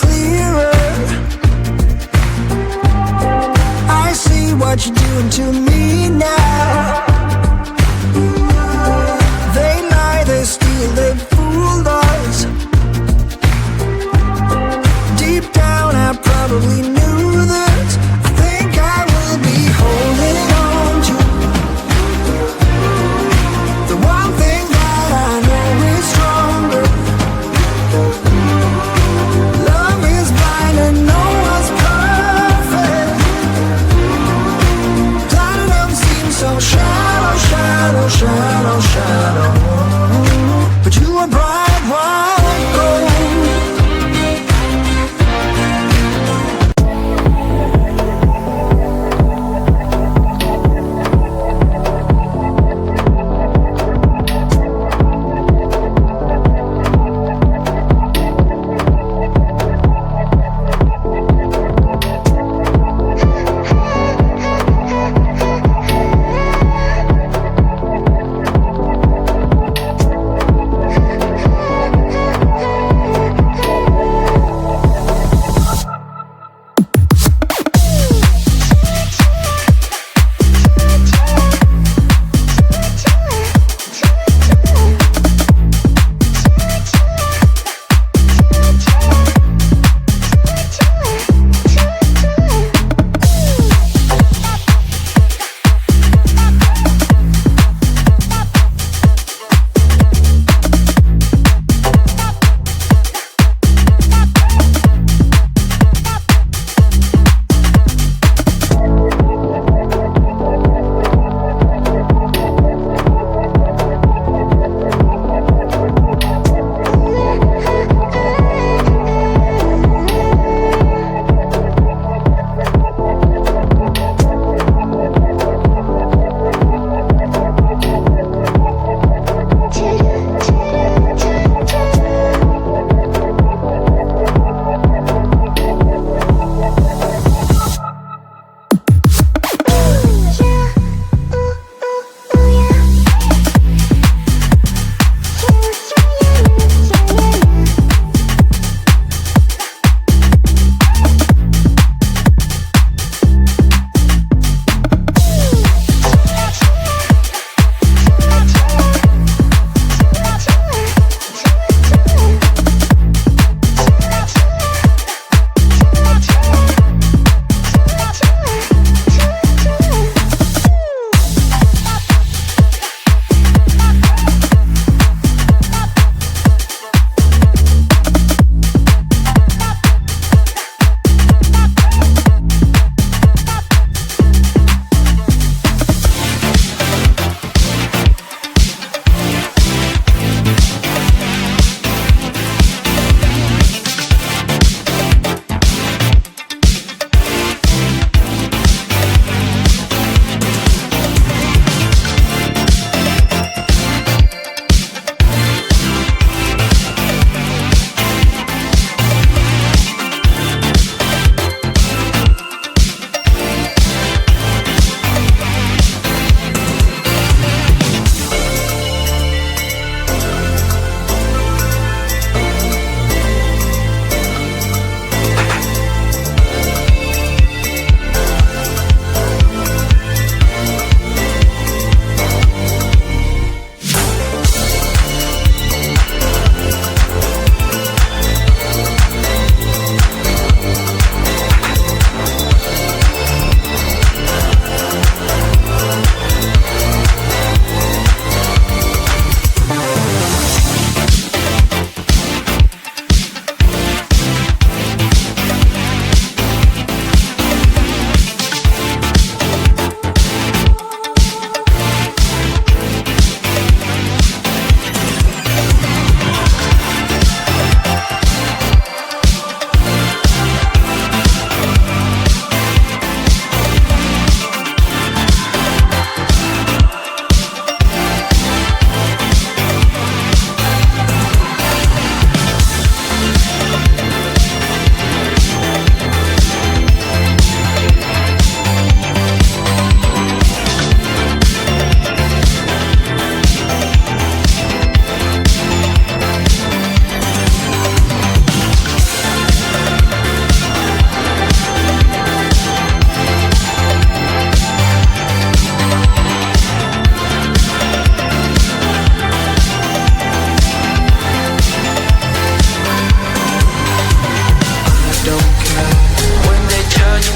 clearer. I see what you're doing to me now. They lie, they steal, they fooled us. Deep down I probably knew this. I think I will be holding on to the one thing that I know is stronger. Love is blind and no one's perfect. Platinum seems so shy.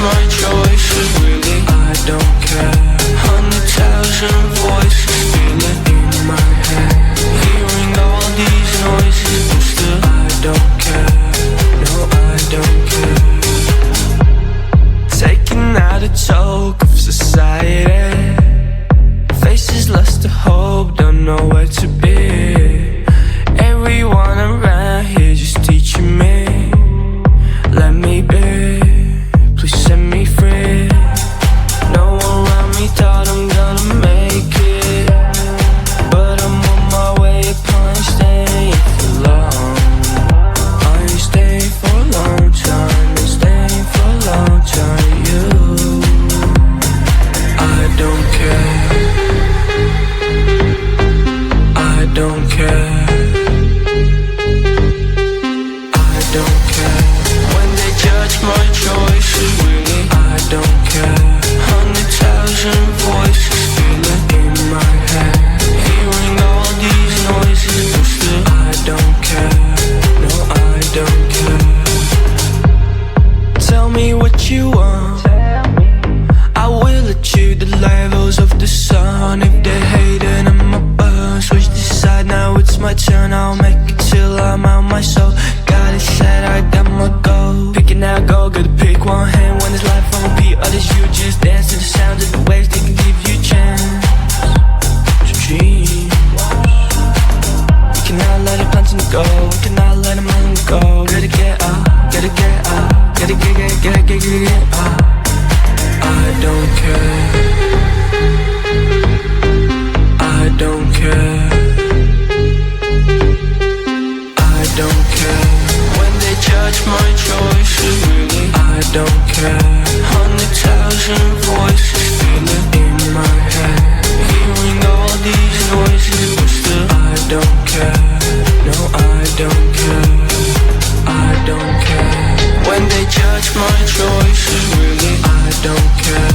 my choices, really I don't care. 100,000 voices feeling in my head, hearing all these noises, but still I don't care. No, I don't care. Taking out a toke of society, faces lost to hope, don't know where to be. Everyone around here just teaching me, let me be, please set me free. No one around me thought I'm gonna make it, but I'm on my way up, I ain't staying for long. I ain't staying for a long time, I'm staying for a long time. You, I don't care, I don't care, I don't care. When they judge my choices, really I don't care. 100,000 voices feeling in my head, hearing all these noises, but still I don't care. No, I don't care. Tell me what you want, I will achieve the levels of the sun. If they're hating, I'm a burn. Switch this side, now it's my turn. I'll make it till I'm out my soul. Got it set, I got my goal. Picking out gold, gotta pick one hand. When it's life on repeat, others you just dance to the sounds of the waves. They can give you a chance to dream. We cannot let it plunge and go, we cannot let them let them go. Gotta get up, gotta get up, gotta get up. I don't care, I don't care, I don't care. When they judge my choices, really I don't care. 100,000 voices feeling in my head, hearing all these noises, but still I don't care. No, I don't care, I don't care. When they judge my choices, really I don't care.